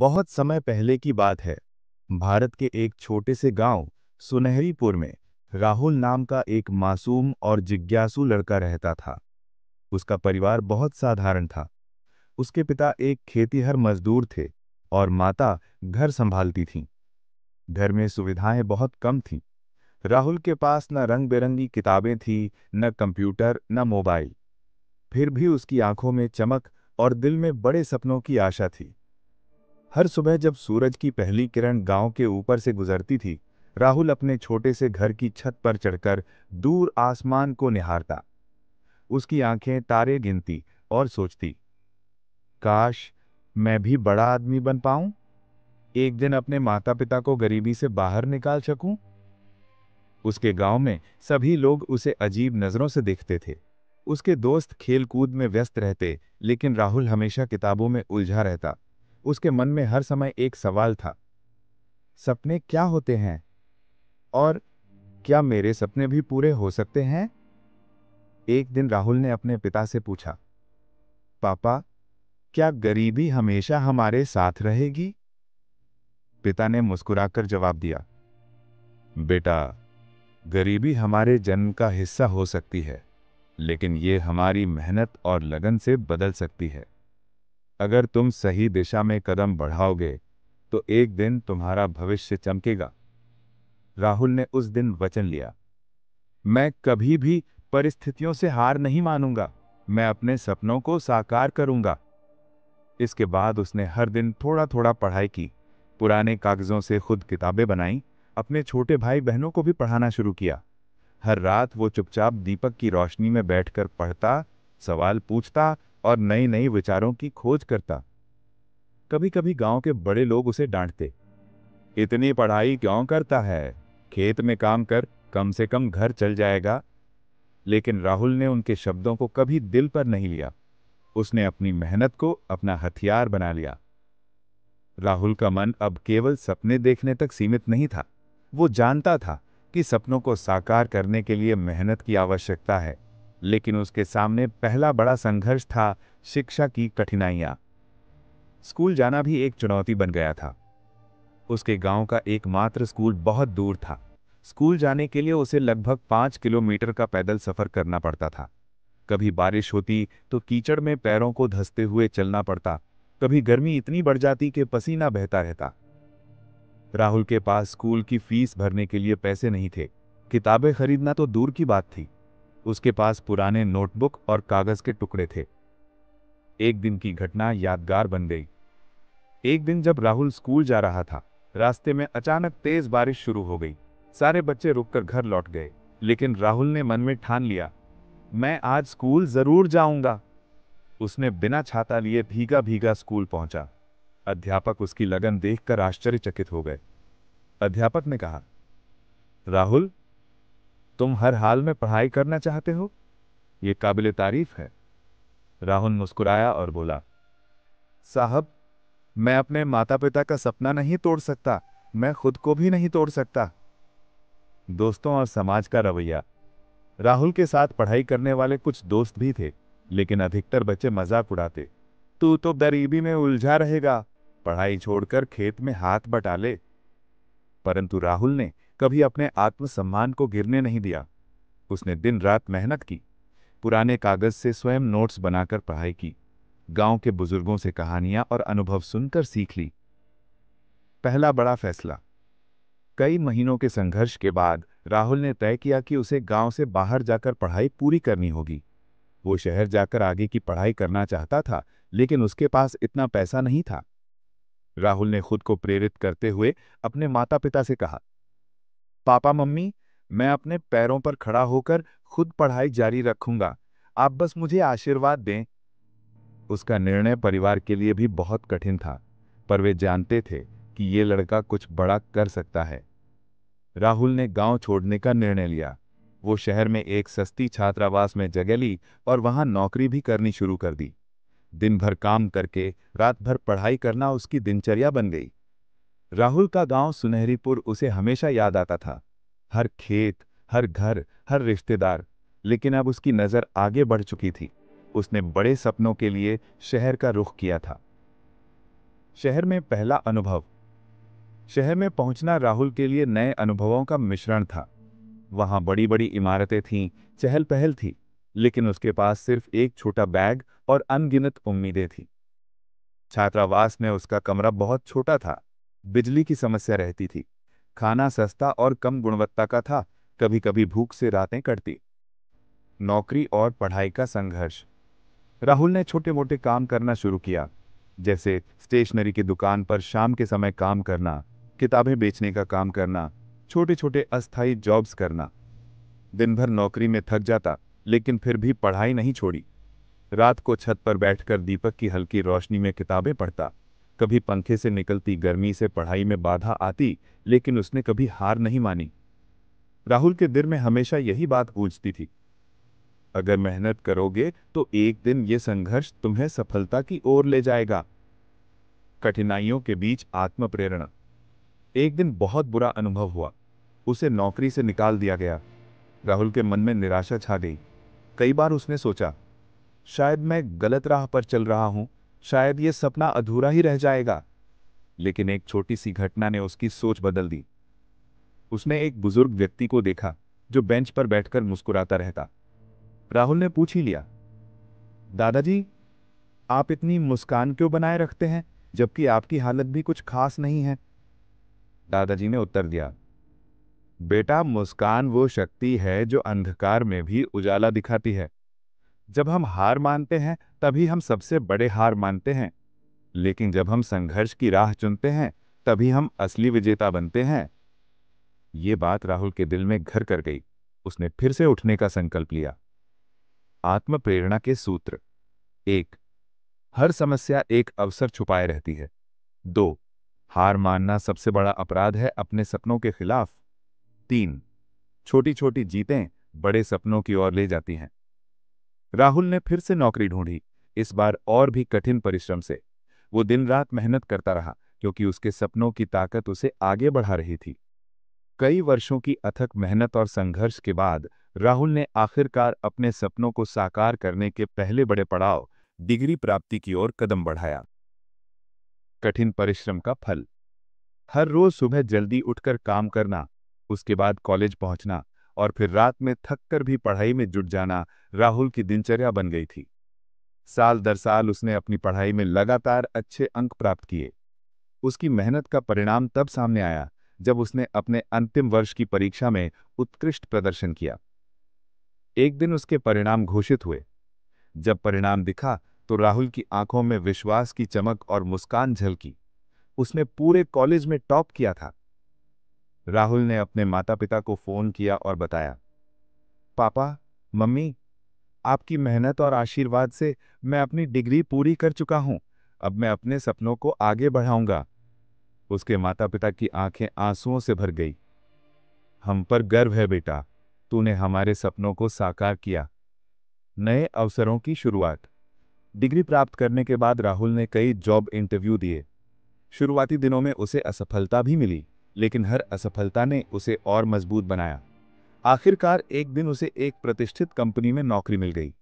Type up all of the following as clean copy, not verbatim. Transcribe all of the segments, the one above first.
बहुत समय पहले की बात है। भारत के एक छोटे से गांव सुनहरीपुर में राहुल नाम का एक मासूम और जिज्ञासु लड़का रहता था। उसका परिवार बहुत साधारण था। उसके पिता एक खेतीहर मजदूर थे और माता घर संभालती थीं। घर में सुविधाएं बहुत कम थीं। राहुल के पास न रंग बिरंगी किताबें थीं, न कंप्यूटर, न मोबाइल। फिर भी उसकी आंखों में चमक और दिल में बड़े सपनों की आशा थी। हर सुबह जब सूरज की पहली किरण गांव के ऊपर से गुजरती थी, राहुल अपने छोटे से घर की छत पर चढ़कर दूर आसमान को निहारता। उसकी आंखें तारे गिनती और सोचती, काश मैं भी बड़ा आदमी बन पाऊं, एक दिन अपने माता पिता को गरीबी से बाहर निकाल सकूं। उसके गांव में सभी लोग उसे अजीब नजरों से देखते थे। उसके दोस्त खेल कूद में व्यस्त रहते, लेकिन राहुल हमेशा किताबों में उलझा रहता। उसके मन में हर समय एक सवाल था, सपने क्या होते हैं और क्या मेरे सपने भी पूरे हो सकते हैं? एक दिन राहुल ने अपने पिता से पूछा, पापा, क्या गरीबी हमेशा हमारे साथ रहेगी? पिता ने मुस्कुराकर जवाब दिया, बेटा, गरीबी हमारे जन्म का हिस्सा हो सकती है, लेकिन ये हमारी मेहनत और लगन से बदल सकती है। अगर तुम सही दिशा में कदम बढ़ाओगे तो एक दिन तुम्हारा भविष्य चमकेगा। राहुल ने उस दिन वचन लिया, मैं कभी भी परिस्थितियों से हार नहीं मानूंगा, मैं अपने सपनों को साकार करूंगा। इसके बाद उसने हर दिन थोड़ा थोड़ा पढ़ाई की, पुराने कागजों से खुद किताबें बनाई, अपने छोटे भाई बहनों को भी पढ़ाना शुरू किया। हर रात वो चुपचाप दीपक की रोशनी में बैठकर पढ़ता, सवाल पूछता और नई नई विचारों की खोज करता। कभी कभी गांव के बड़े लोग उसे डांटते, इतनी पढ़ाई क्यों करता है, खेत में काम कर, कम से कम घर चल जाएगा। लेकिन राहुल ने उनके शब्दों को कभी दिल पर नहीं लिया। उसने अपनी मेहनत को अपना हथियार बना लिया। राहुल का मन अब केवल सपने देखने तक सीमित नहीं था। वो जानता था कि सपनों को साकार करने के लिए मेहनत की आवश्यकता है, लेकिन उसके सामने पहला बड़ा संघर्ष था शिक्षा की कठिनाइयां। स्कूल जाना भी एक चुनौती बन गया था। उसके गांव का एकमात्र स्कूल बहुत दूर था। स्कूल जाने के लिए उसे लगभग 5 किलोमीटर का पैदल सफर करना पड़ता था। कभी बारिश होती तो कीचड़ में पैरों को धंसते हुए चलना पड़ता, कभी गर्मी इतनी बढ़ जाती कि पसीना बहता रहता। राहुल के पास स्कूल की फीस भरने के लिए पैसे नहीं थे। किताबें खरीदना तो दूर की बात थी। उसके पास पुराने नोटबुक और कागज के टुकड़े थे। एक दिन की घटना यादगार बन गई। एक दिन जब राहुल स्कूल जा रहा था, रास्ते में अचानक तेज बारिश शुरू हो गई। सारे बच्चे रुककर घर लौट गए, लेकिन राहुल ने मन में ठान लिया, मैं आज स्कूल जरूर जाऊंगा। उसने बिना छाता लिए भीगा भीगा स्कूल पहुंचा। अध्यापक उसकी लगन देखकर आश्चर्यचकित हो गए। अध्यापक ने कहा, राहुल, तुम हर हाल में पढ़ाई करना चाहते हो, यह काबिले तारीफ है। राहुल मुस्कुराया और बोला, साहब, मैं अपने माता पिता का सपना नहीं तोड़ सकता, मैं खुद को भी नहीं तोड़ सकता। दोस्तों और समाज का रवैया। राहुल के साथ पढ़ाई करने वाले कुछ दोस्त भी थे, लेकिन अधिकतर बच्चे मजाक उड़ाते, तू तो गरीबी में उलझा रहेगा, पढ़ाई छोड़कर खेत में हाथ बटा ले। परंतु राहुल ने कभी अपने आत्मसम्मान को गिरने नहीं दिया। उसने दिन रात मेहनत की, पुराने कागज से स्वयं नोट्स बनाकर पढ़ाई की, गांव के बुजुर्गों से कहानियां और अनुभव सुनकर सीख ली। पहला बड़ा फैसला। कई महीनों के संघर्ष के बाद राहुल ने तय किया कि उसे गांव से बाहर जाकर पढ़ाई पूरी करनी होगी। वो शहर जाकर आगे की पढ़ाई करना चाहता था, लेकिन उसके पास इतना पैसा नहीं था। राहुल ने खुद को प्रेरित करते हुए अपने माता पिता से कहा, पापा मम्मी, मैं अपने पैरों पर खड़ा होकर खुद पढ़ाई जारी रखूंगा, आप बस मुझे आशीर्वाद दें। उसका निर्णय परिवार के लिए भी बहुत कठिन था, पर वे जानते थे कि ये लड़का कुछ बड़ा कर सकता है। राहुल ने गांव छोड़ने का निर्णय लिया। वो शहर में एक सस्ती छात्रावास में जगह ली और वहां नौकरी भी करनी शुरू कर दी। दिन भर काम करके रात भर पढ़ाई करना उसकी दिनचर्या बन गई। राहुल का गांव सुनहरीपुर उसे हमेशा याद आता था। हर खेत, हर घर, हर रिश्तेदार। लेकिन अब उसकी नजर आगे बढ़ चुकी थी। उसने बड़े सपनों के लिए शहर का रुख किया था। शहर में पहला अनुभव। शहर में पहुंचना राहुल के लिए नए अनुभवों का मिश्रण था। वहां बड़ी बड़ी इमारतें थीं, चहल पहल थी, लेकिन उसके पास सिर्फ एक छोटा बैग और अनगिनत उम्मीदें थीं। छात्रावास में उसका कमरा बहुत छोटा था। बिजली की समस्या रहती थी। खाना सस्ता और कम गुणवत्ता का था। कभी कभी भूख से रातें कटती। नौकरी और पढ़ाई का संघर्ष। राहुल ने छोटे मोटे काम करना शुरू किया, जैसे स्टेशनरी की दुकान पर शाम के समय काम करना, किताबें बेचने का काम करना, छोटे छोटे अस्थायी जॉब्स करना। दिन भर नौकरी में थक जाता, लेकिन फिर भी पढ़ाई नहीं छोड़ी। रात को छत पर बैठकर दीपक की हल्की रोशनी में किताबें पढ़ता। कभी पंखे से निकलती गर्मी से पढ़ाई में बाधा आती, लेकिन उसने कभी हार नहीं मानी। राहुल के दिल में हमेशा यही बात गूंजती थी, अगर मेहनत करोगे तो एक दिन ये संघर्ष तुम्हें सफलता की ओर ले जाएगा। कठिनाइयों के बीच आत्म प्रेरणा। एक दिन बहुत बुरा अनुभव हुआ। उसे नौकरी से निकाल दिया गया। राहुल के मन में निराशा छा गई। कई बार उसने सोचा, शायद मैं गलत राह पर चल रहा हूं, शायद ये सपना अधूरा ही रह जाएगा। लेकिन एक छोटी सी घटना ने उसकी सोच बदल दी। उसने एक बुजुर्ग व्यक्ति को देखा, जो बेंच पर बैठकर मुस्कुराता रहता। राहुल ने पूछ ही लिया, दादाजी, आप इतनी मुस्कान क्यों बनाए रखते हैं, जबकि आपकी हालत भी कुछ खास नहीं है? दादाजी ने उत्तर दिया, बेटा, मुस्कान वो शक्ति है जो अंधकार में भी उजाला दिखाती है। जब हम हार मानते हैं, तभी हम सबसे बड़े हार मानते हैं। लेकिन जब हम संघर्ष की राह चुनते हैं, तभी हम असली विजेता बनते हैं। ये बात राहुल के दिल में घर कर गई। उसने फिर से उठने का संकल्प लिया। आत्म प्रेरणा के सूत्र। 1, हर समस्या एक अवसर छुपाए रहती है। 2, हार मानना सबसे बड़ा अपराध है अपने सपनों के खिलाफ। 3, छोटी छोटी जीतें बड़े सपनों की ओर ले जाती हैं। राहुल ने फिर से नौकरी ढूंढी, इस बार और भी कठिन परिश्रम से। वो दिन रात मेहनत करता रहा, क्योंकि उसके सपनों की ताकत उसे आगे बढ़ा रही थी। कई वर्षों की अथक मेहनत और संघर्ष के बाद राहुल ने आखिरकार अपने सपनों को साकार करने के पहले बड़े पड़ाव, डिग्री प्राप्ति की ओर कदम बढ़ाया। कठिन परिश्रम का फल। हर रोज सुबह जल्दी उठकर काम करना, उसके बाद कॉलेज पहुंचना और फिर रात में थक कर भी पढ़ाई में जुट जाना राहुल की दिनचर्या बन गई थी। साल दर साल उसने अपनी पढ़ाई में लगातार अच्छे अंक प्राप्त किए। उसकी मेहनत का परिणाम तब सामने आया जब उसने अपने अंतिम वर्ष की परीक्षा में उत्कृष्ट प्रदर्शन किया। एक दिन उसके परिणाम घोषित हुए। जब परिणाम दिखा तो राहुल की आंखों में विश्वास की चमक और मुस्कान झलकी। उसने पूरे कॉलेज में टॉप किया था। राहुल ने अपने माता पिता को फोन किया और बताया, पापा, मम्मी, आपकी मेहनत और आशीर्वाद से मैं अपनी डिग्री पूरी कर चुका हूं। अब मैं अपने सपनों को आगे बढ़ाऊंगा। उसके माता पिता की आंखें आंसुओं से भर गई। हम पर गर्व है बेटा, तूने हमारे सपनों को साकार किया। नए अवसरों की शुरुआत। डिग्री प्राप्त करने के बाद राहुल ने कई जॉब इंटरव्यू दिए। शुरुआती दिनों में उसे असफलता भी मिली, लेकिन हर असफलता ने उसे और मजबूत बनाया। आखिरकार एक दिन उसे एक प्रतिष्ठित कंपनी में नौकरी मिल गई।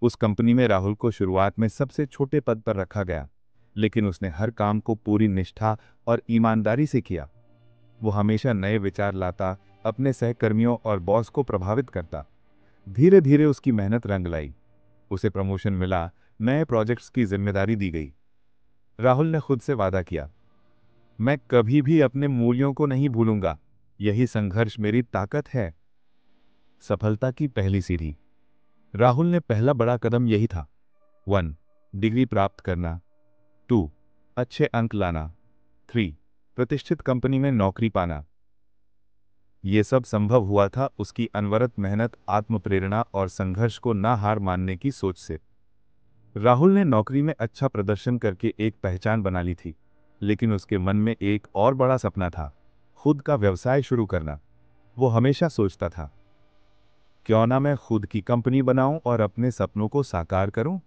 उस कंपनी में राहुल को शुरुआत में सबसे छोटे पद पर रखा गया, लेकिन उसने हर काम को पूरी निष्ठा और ईमानदारी से किया। वो हमेशा नए विचार लाता, अपने सहकर्मियों और बॉस को प्रभावित करता। धीरे धीरे उसकी मेहनत रंग लाई। उसे प्रमोशन मिला, नए प्रोजेक्ट्स की जिम्मेदारी दी गई। राहुल ने खुद से वादा किया, मैं कभी भी अपने मूल्यों को नहीं भूलूंगा। यही संघर्ष मेरी ताकत है। सफलता की पहली सीढ़ी। राहुल ने पहला बड़ा कदम यही था। 1, डिग्री प्राप्त करना। 2, अच्छे अंक लाना। 3, प्रतिष्ठित कंपनी में नौकरी पाना। ये सब संभव हुआ था उसकी अनवरत मेहनत, आत्म प्रेरणा और संघर्ष को ना हार मानने की सोच से। राहुल ने नौकरी में अच्छा प्रदर्शन करके एक पहचान बना ली थी, लेकिन उसके मन में एक और बड़ा सपना था, खुद का व्यवसाय शुरू करना। वो हमेशा सोचता था, क्यों ना मैं खुद की कंपनी बनाऊं और अपने सपनों को साकार करूं।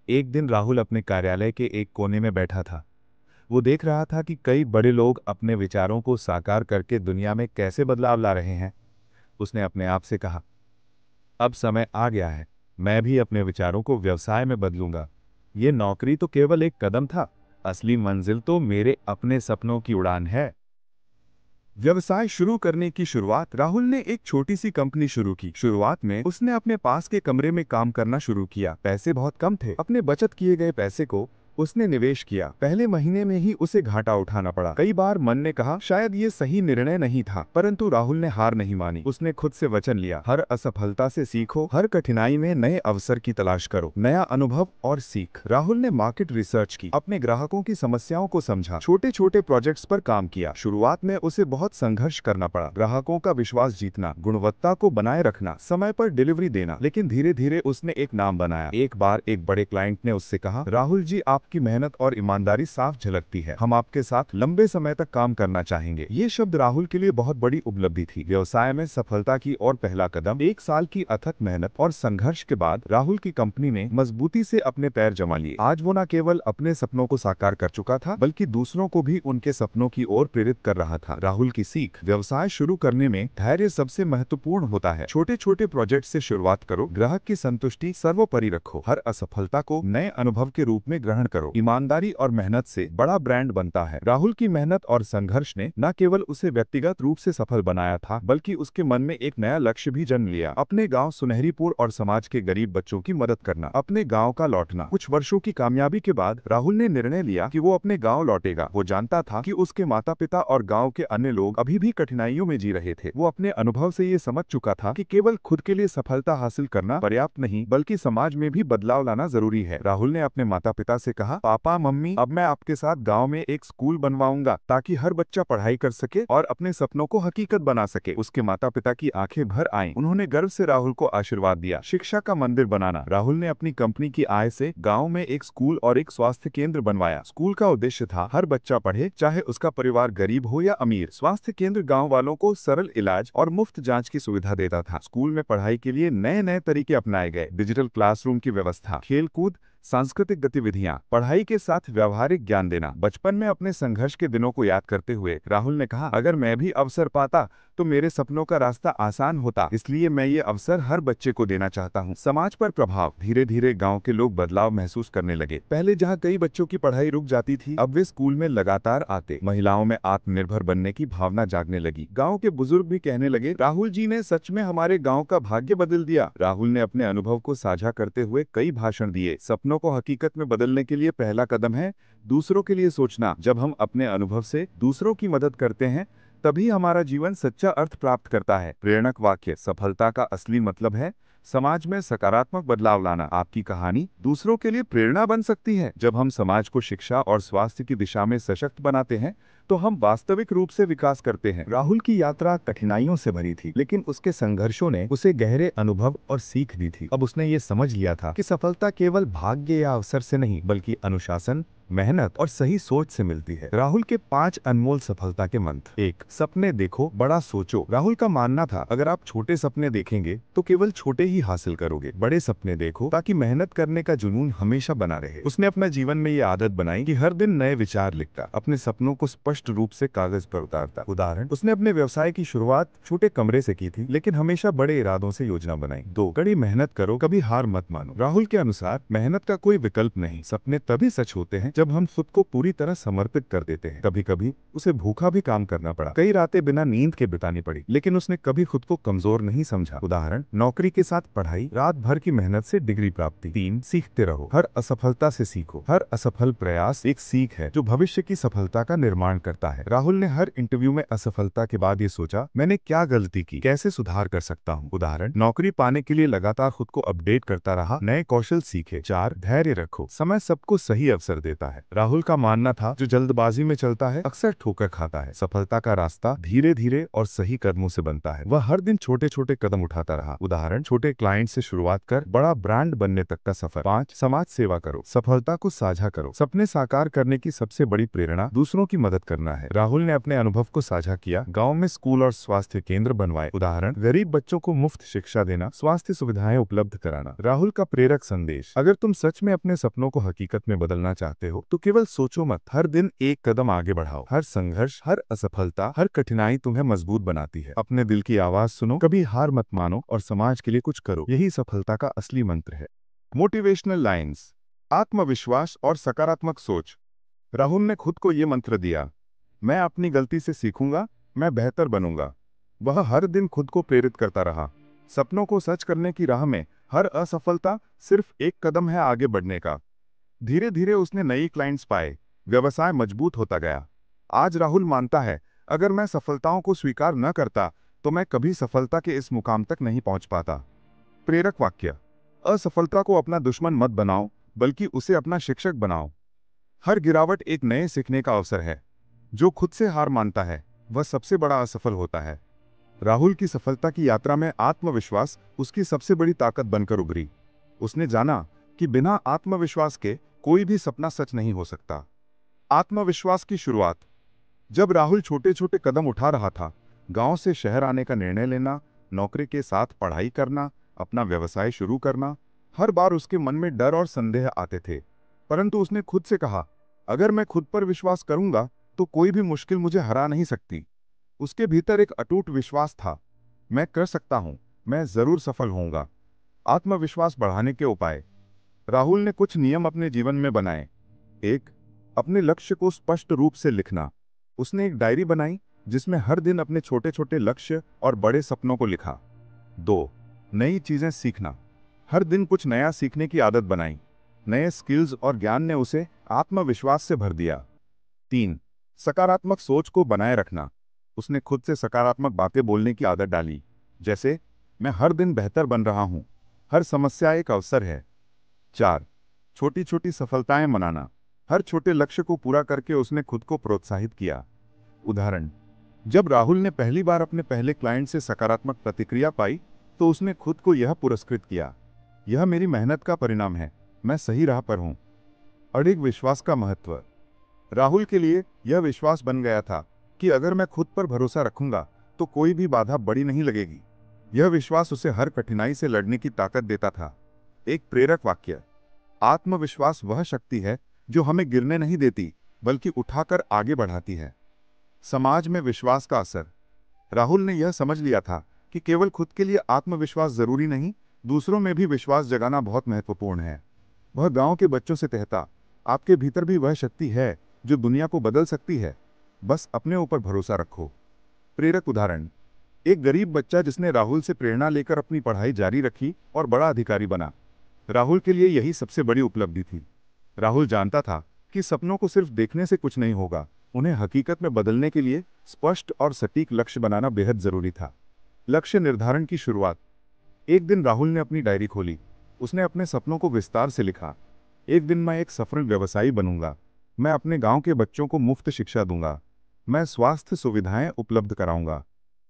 एक दिन राहुल अपने कार्यालय के एक कोने में बैठा था। वो देख रहा था कि कई बड़े लोग अपने विचारों को साकार करके दुनिया में कैसे बदलाव ला रहे हैं। उसने अपने आप से कहा, अब समय आ गया है, मैं भी अपने विचारों को व्यवसाय में बदलूंगा। ये नौकरी तो केवल एक कदम था, असली मंजिल तो मेरे अपने सपनों की उड़ान है। व्यवसाय शुरू करने की शुरुआत। राहुल ने एक छोटी सी कंपनी शुरू की। शुरुआत में उसने अपने पास के कमरे में काम करना शुरू किया। पैसे बहुत कम थे। अपने बचत किए गए पैसे को उसने निवेश किया। पहले महीने में ही उसे घाटा उठाना पड़ा। कई बार मन ने कहा शायद ये सही निर्णय नहीं था, परंतु राहुल ने हार नहीं मानी। उसने खुद से वचन लिया, हर असफलता से सीखो, हर कठिनाई में नए अवसर की तलाश करो, नया अनुभव और सीख। राहुल ने मार्केट रिसर्च की, अपने ग्राहकों की समस्याओं को समझा, छोटे छोटे प्रोजेक्ट्स पर काम किया। शुरुआत में उसे बहुत संघर्ष करना पड़ा, ग्राहकों का विश्वास जीतना, गुणवत्ता को बनाए रखना, समय पर डिलीवरी देना। लेकिन धीरे धीरे उसने एक नाम बनाया। एक बार एक बड़े क्लाइंट ने उससे कहा, राहुल जी, आपकी मेहनत और ईमानदारी साफ झलकती है, हम आपके साथ लंबे समय तक काम करना चाहेंगे। ये शब्द राहुल के लिए बहुत बड़ी उपलब्धि थी। व्यवसाय में सफलता की ओर पहला कदम। 1 साल की अथक मेहनत और संघर्ष के बाद राहुल की कंपनी ने मजबूती से अपने पैर जमा लिए। आज वो न केवल अपने सपनों को साकार कर चुका था, बल्कि दूसरों को भी उनके सपनों की ओर प्रेरित कर रहा था। राहुल की सीख। व्यवसाय शुरू करने में धैर्य सबसे महत्वपूर्ण होता है। छोटे छोटे प्रोजेक्ट से शुरुआत करो, ग्राहक की संतुष्टि सर्वोपरि रखो, हर असफलता को नए अनुभव के रूप में ग्रहण करो। ईमानदारी और मेहनत से बड़ा ब्रांड बनता है। राहुल की मेहनत और संघर्ष ने न केवल उसे व्यक्तिगत रूप से सफल बनाया था, बल्कि उसके मन में एक नया लक्ष्य भी जन्म लिया, अपने गांव सुनहरीपुर और समाज के गरीब बच्चों की मदद करना, अपने गांव का लौटना। कुछ वर्षों की कामयाबी के बाद राहुल ने निर्णय लिया कि वो अपने गांव लौटेगा। वो जानता था कि उसके माता पिता और गांव के अन्य लोग अभी भी कठिनाइयों में जी रहे थे। वो अपने अनुभव से ये समझ चुका था कि केवल खुद के लिए सफलता हासिल करना पर्याप्त नहीं, बल्कि समाज में भी बदलाव लाना जरूरी है। राहुल ने अपने माता पिता से कहा, पापा मम्मी, अब मैं आपके साथ गांव में एक स्कूल बनवाऊंगा ताकि हर बच्चा पढ़ाई कर सके और अपने सपनों को हकीकत बना सके। उसके माता पिता की आंखें भर आईं। उन्होंने गर्व से राहुल को आशीर्वाद दिया। शिक्षा का मंदिर बनाना। राहुल ने अपनी कंपनी की आय से गांव में एक स्कूल और एक स्वास्थ्य केंद्र बनवाया। स्कूल का उद्देश्य था हर बच्चा पढ़े, चाहे उसका परिवार गरीब हो या अमीर। स्वास्थ्य केंद्र गाँव वालों को सरल इलाज और मुफ्त जाँच की सुविधा देता था। स्कूल में पढ़ाई के लिए नए नए तरीके अपनाए गए। डिजिटल क्लासरूम की व्यवस्था, खेल कूद, सांस्कृतिक गतिविधियां, पढ़ाई के साथ व्यवहारिक ज्ञान देना। बचपन में अपने संघर्ष के दिनों को याद करते हुए राहुल ने कहा, अगर मैं भी अवसर पाता तो मेरे सपनों का रास्ता आसान होता, इसलिए मैं ये अवसर हर बच्चे को देना चाहता हूँ। समाज पर प्रभाव। धीरे धीरे गांव के लोग बदलाव महसूस करने लगे। पहले जहाँ कई बच्चों की पढ़ाई रुक जाती थी, अब वे स्कूल में लगातार आते। महिलाओं में आत्मनिर्भर बनने की भावना जागने लगी। गाँव के बुजुर्ग भी कहने लगे, राहुल जी ने सच में हमारे गाँव का भाग्य बदल दिया। राहुल ने अपने अनुभव को साझा करते हुए कई भाषण दिए। सपनों को हकीकत में बदलने के लिए पहला कदम है दूसरों के लिए सोचना। जब हम अपने अनुभव से दूसरों की मदद करते हैं, तभी हमारा जीवन सच्चा अर्थ प्राप्त करता है। प्रेरक वाक्य। सफलता का असली मतलब है समाज में सकारात्मक बदलाव लाना। आपकी कहानी दूसरों के लिए प्रेरणा बन सकती है। जब हम समाज को शिक्षा और स्वास्थ्य की दिशा में सशक्त बनाते हैं, तो हम वास्तविक रूप से विकास करते हैं। राहुल की यात्रा कठिनाइयों से भरी थी, लेकिन उसके संघर्षों ने उसे गहरे अनुभव और सीख दी थी। अब उसने ये समझ लिया था कि सफलता केवल भाग्य या अवसर से नहीं, बल्कि अनुशासन, मेहनत और सही सोच से मिलती है। राहुल के 5 अनमोल सफलता के मंत्र। 1. सपने देखो, बड़ा सोचो। राहुल का मानना था, अगर आप छोटे सपने देखेंगे तो केवल छोटे ही हासिल करोगे। बड़े सपने देखो ताकि मेहनत करने का जुनून हमेशा बना रहे। उसने अपने जीवन में ये आदत बनाई कि हर दिन नए विचार लिखता, अपने सपनों को स्पष्ट रूप से कागज पर उतारता। उदाहरण, उसने अपने व्यवसाय की शुरुआत छोटे कमरे से की थी, लेकिन हमेशा बड़े इरादों से योजना बनाई। 2. कड़ी मेहनत करो, कभी हार मत मानो। राहुल के अनुसार मेहनत का कोई विकल्प नहीं। सपने तभी सच होते हैं जब हम खुद को पूरी तरह समर्पित कर देते हैं। कभी कभी उसे भूखा भी काम करना पड़ा, कई रातें बिना नींद के बितानी पड़ी, लेकिन उसने कभी खुद को कमजोर नहीं समझा। उदाहरण, नौकरी के साथ पढ़ाई, रात भर की मेहनत से डिग्री प्राप्ति। 3. सीखते रहो, हर असफलता से सीखो। हर असफल प्रयास एक सीख है जो भविष्य की सफलता का निर्माण करता है। राहुल ने हर इंटरव्यू में असफलता के बाद ये सोचा, मैंने क्या गलती की, कैसे सुधार कर सकता हूँ। उदाहरण, नौकरी पाने के लिए लगातार खुद को अपडेट करता रहा, नए कौशल सीखे। 4. धैर्य रखो, समय सबको सही अवसर देता है। राहुल का मानना था, जो जल्दबाजी में चलता है अक्सर ठोकर खाता है। सफलता का रास्ता धीरे धीरे और सही कदमों से बनता है। वह हर दिन छोटे छोटे कदम उठाता रहा। उदाहरण, छोटे क्लाइंट से शुरुआत कर बड़ा ब्रांड बनने तक का सफर। 5. समाज सेवा करो, सफलता को साझा करो। सपने साकार करने की सबसे बड़ी प्रेरणा दूसरों की मदद करना है। राहुल ने अपने अनुभव को साझा किया, गाँव में स्कूल और स्वास्थ्य केंद्र बनवाए। उदाहरण, गरीब बच्चों को मुफ्त शिक्षा देना, स्वास्थ्य सुविधाएं उपलब्ध कराना। राहुल का प्रेरक संदेश, अगर तुम सच में अपने सपनों को हकीकत में बदलना चाहते हो, तो केवल सोचो मत, हर दिन एक कदम आगे बढ़ाओ। हर संघर्ष, हर असफलता, हर कठिनाई तुम्हें मजबूत बनाती है। अपने दिल की आवाज सुनो, कभी हार मत मानो और समाज के लिए कुछ करो। यही सफलता का असली मंत्र है। Motivational lines. आत्मविश्वास और सकारात्मक सोच। राहुल ने खुद को ये मंत्र दिया, मैं अपनी गलती से सीखूंगा, मैं बेहतर बनूंगा। वह हर दिन खुद को प्रेरित करता रहा। सपनों को सच करने की राह में हर असफलता सिर्फ एक कदम है आगे बढ़ने का। धीरे धीरे उसने नई क्लाइंट्स पाए, व्यवसाय मजबूत होता गया। आज राहुल मानता है, अगर मैं सफलताओं को स्वीकार न करता तो मैं कभी सफलता के इस मुकाम तक नहीं पहुंच पाता। प्रेरक वाक्य। असफलता को अपना दुश्मन मत बनाओ, बल्कि उसे अपना शिक्षक बनाओ। हर गिरावट एक नए सीखने का अवसर है। जो खुद से हार मानता है वह सबसे बड़ा असफल होता है। राहुल की सफलता की यात्रा में आत्मविश्वास उसकी सबसे बड़ी ताकत बनकर उभरी। उसने जाना कि बिना आत्मविश्वास के कोई भी सपना सच नहीं हो सकता। आत्मविश्वास की शुरुआत। जब राहुल छोटे छोटे कदम उठा रहा था, गांव से शहर आने का निर्णय लेना, नौकरी के साथ पढ़ाई करना, अपना व्यवसाय शुरू करना, हर बार उसके मन में डर और संदेह आते थे। परंतु उसने खुद से कहा, अगर मैं खुद पर विश्वास करूंगा तो कोई भी मुश्किल मुझे हरा नहीं सकती। उसके भीतर एक अटूट विश्वास था, मैं कर सकता हूं, मैं जरूर सफल होऊंगा। आत्मविश्वास बढ़ाने के उपाय। राहुल ने कुछ नियम अपने जीवन में बनाए। एक, अपने लक्ष्य को स्पष्ट रूप से लिखना। उसने एक डायरी बनाई जिसमें हर दिन अपने छोटे छोटे लक्ष्य और बड़े सपनों को लिखा। दो, नई चीजें सीखना। हर दिन कुछ नया सीखने की आदत बनाई। नए स्किल्स और ज्ञान ने उसे आत्मविश्वास से भर दिया। तीन, सकारात्मक सोच को बनाए रखना। उसने खुद से सकारात्मक बातें बोलने की आदत डाली, जैसे मैं हर दिन बेहतर बन रहा हूं, हर समस्या एक अवसर है। चार, छोटी छोटी सफलताएं मनाना। हर छोटे लक्ष्य को पूरा करके उसने खुद को प्रोत्साहित किया। उदाहरण, जब राहुल ने पहली बार अपने पहले क्लाइंट से सकारात्मक प्रतिक्रिया पाई तो उसने खुद को यह पुरस्कृत किया, यह मेरी मेहनत का परिणाम है, मैं सही राह पर हूं। अडिग विश्वास का महत्व। राहुल के लिए यह विश्वास बन गया था कि अगर मैं खुद पर भरोसा रखूंगा तो कोई भी बाधा बड़ी नहीं लगेगी। यह विश्वास उसे हर कठिनाई से लड़ने की ताकत देता था। एक प्रेरक वाक्य। आत्मविश्वास वह शक्ति है जो हमें गिरने नहीं देती, बल्कि उठाकर आगे बढ़ाती है। समाज में विश्वास का असर। राहुल ने यह समझ लिया था कि केवल खुद के लिए आत्मविश्वास जरूरी नहीं, दूसरों में भी विश्वास जगाना बहुत महत्वपूर्ण है। वह गांव के बच्चों से कहता, आपके भीतर भी वह शक्ति है जो दुनिया को बदल सकती है, बस अपने ऊपर भरोसा रखो। प्रेरक उदाहरण। एक गरीब बच्चा जिसने राहुल से प्रेरणा लेकर अपनी पढ़ाई जारी रखी और बड़ा अधिकारी बना। राहुल के लिए यही सबसे बड़ी उपलब्धि थी। राहुल जानता था कि सपनों को सिर्फ देखने से कुछ नहीं होगा, उन्हें हकीकत में बदलने के लिए स्पष्ट और सटीक लक्ष्य बनाना बेहद जरूरी था। लक्ष्य निर्धारण की शुरुआत। एक दिन राहुल ने अपनी डायरी खोली। उसने अपने सपनों को विस्तार से लिखा। एक दिन मैं एक सफल व्यवसायी बनूंगा, मैं अपने गांव के बच्चों को मुफ्त शिक्षा दूंगा, मैं स्वास्थ्य सुविधाएं उपलब्ध कराऊंगा।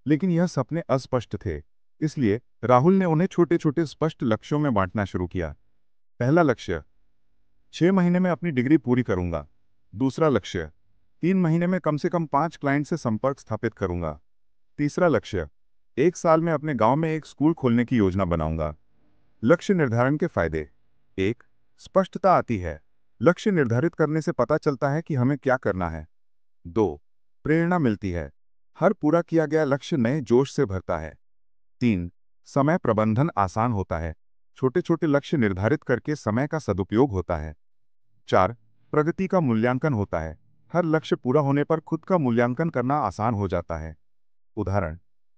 लेकिन यह सपने अस्पष्ट थे, इसलिए राहुल ने उन्हें छोटे छोटे स्पष्ट लक्ष्यों में बांटना शुरू किया। पहला लक्ष्य, 6 महीने में अपनी डिग्री पूरी करूंगा। दूसरा लक्ष्य, 3 महीने में कम से कम 5 क्लाइंट से संपर्क स्थापित करूंगा। तीसरा लक्ष्य, 1 साल में अपने गांव में एक स्कूल खोलने की योजना बनाऊंगा। लक्ष्य निर्धारण के फायदे। एक, स्पष्टता आती है। लक्ष्य निर्धारित करने से पता चलता है कि हमें क्या करना है। दो, प्रेरणा मिलती है। हर पूरा किया गया लक्ष्य नए जोश से भरता है। तीन, समय प्रबंधन आसान होता है। छोटे छोटे लक्ष्य निर्धारित करके समय का सदुपयोग होता है। चार, प्रगति का मूल्यांकन होता है। हर लक्ष्य पूरा होने पर खुद का मूल्यांकन करना आसान हो जाता है। उदाहरण,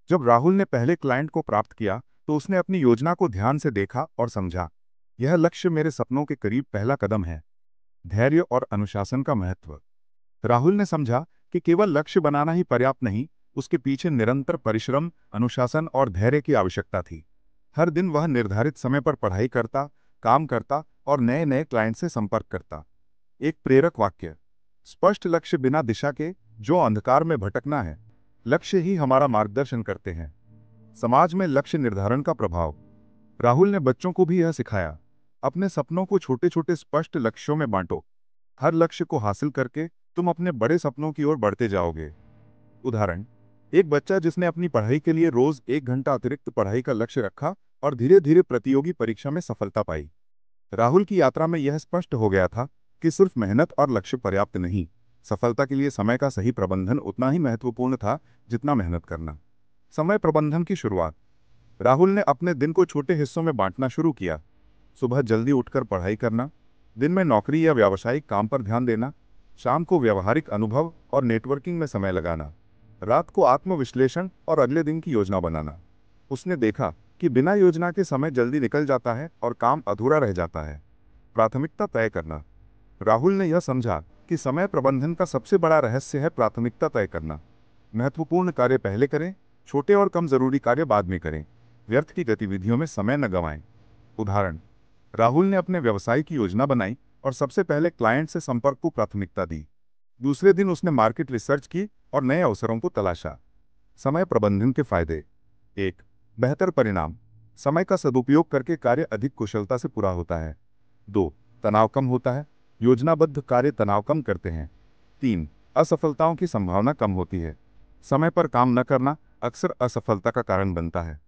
जब राहुल ने पहले क्लाइंट को प्राप्त किया तो उसने अपनी योजना को ध्यान से देखा और समझा, यह लक्ष्य मेरे सपनों के करीब पहला कदम है। धैर्य और अनुशासन का महत्व। राहुल ने समझा कि केवल लक्ष्य बनाना ही पर्याप्त नहीं, उसके पीछे निरंतर परिश्रम, अनुशासन और धैर्य की आवश्यकता थी। हर दिन वह निर्धारित समय पर पढ़ाई करता, काम करता और नए नए क्लाइंट से संपर्क करता। एक प्रेरक वाक्य। स्पष्ट लक्ष्य बिना दिशा के जो अंधकार में भटकना है, लक्ष्य ही हमारा मार्गदर्शन करते हैं। समाज में लक्ष्य निर्धारण का प्रभाव। राहुल ने बच्चों को भी यह सिखाया, अपने सपनों को छोटे छोटे स्पष्ट लक्ष्यों में बांटो। हर लक्ष्य को हासिल करके तुम अपने बड़े सपनों की ओर बढ़ते जाओगे। उदाहरण, एक बच्चा जिसने अपनी पढ़ाई के लिए रोज 1 घंटा अतिरिक्त पढ़ाई का लक्ष्य रखा और धीरे धीरे प्रतियोगी परीक्षा में सफलता पाई। राहुल की यात्रा में यह स्पष्ट हो गया था कि सिर्फ मेहनत और लक्ष्य पर्याप्त नहीं, सफलता के लिए समय का सही प्रबंधन उतना ही महत्वपूर्ण था जितना मेहनत करना। समय प्रबंधन की शुरुआत। राहुल ने अपने दिन को छोटे हिस्सों में बांटना शुरू किया। सुबह जल्दी उठकर पढ़ाई करना, दिन में नौकरी या व्यावसायिक काम पर ध्यान देना, शाम को व्यवहारिक अनुभव और नेटवर्किंग में समय लगाना, रात को आत्मविश्लेषण और अगले दिन की योजना बनाना। उसने देखा कि बिना योजना के समय जल्दी निकल जाता है और काम अधूरा रह जाता है। प्राथमिकता तय करना। राहुल ने यह समझा कि समय प्रबंधन का सबसे बड़ा रहस्य है प्राथमिकता तय करना। महत्वपूर्ण कार्य पहले करें, छोटे और कम जरूरी कार्य बाद में करें। व्यर्थ की गतिविधियों में समय न गंवाएं। उदाहरण, राहुल ने अपने व्यवसाय की योजना बनाई और सबसे पहले क्लाइंट से संपर्क को प्राथमिकता दी। दूसरे दिन उसने मार्केट रिसर्च की और नए अवसरों को तलाशा। समय प्रबंधन के फायदे। 1. बेहतर परिणाम। समय का सदुपयोग करके कार्य अधिक कुशलता से पूरा होता है। 2. तनाव कम होता है। योजनाबद्ध कार्य तनाव कम करते हैं। 3. असफलताओं की संभावना कम होती है। समय पर काम न करना अक्सर असफलता का कारण बनता है।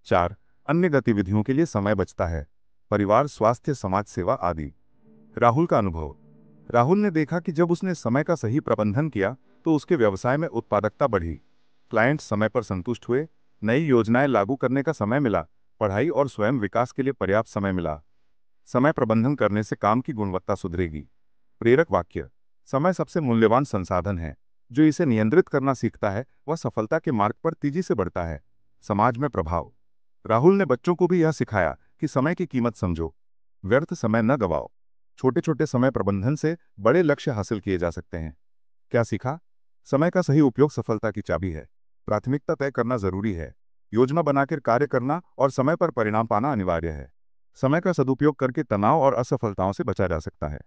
4. अन्य गतिविधियों के लिए समय बचता है। परिवार, स्वास्थ्य, समाज सेवा आदि। राहुल का अनुभव। राहुल ने देखा कि जब उसने समय का सही प्रबंधन किया तो उसके व्यवसाय में उत्पादकता बढ़ी। क्लाइंट समय पर संतुष्ट हुए, नई योजनाएं लागू करने का समय मिला, पढ़ाई और स्वयं विकास के लिए पर्याप्त समय मिला। समय प्रबंधन करने से काम की गुणवत्ता सुधरेगी। प्रेरक वाक्य। समय सबसे मूल्यवान संसाधन है। जो इसे नियंत्रित करना सीखता है वह सफलता के मार्ग पर तेजी से बढ़ता है। समाज में प्रभाव। राहुल ने बच्चों को भी यह सिखाया कि समय की कीमत समझो, व्यर्थ समय न गवाओ। छोटे छोटे समय प्रबंधन से बड़े लक्ष्य हासिल किए जा सकते हैं। क्या सीखा? समय का सही उपयोग सफलता की चाबी है। प्राथमिकता तय करना जरूरी है। योजना बनाकर कार्य करना और समय पर परिणाम पाना अनिवार्य है। समय का सदुपयोग करके तनाव और असफलताओं से बचा जा सकता है।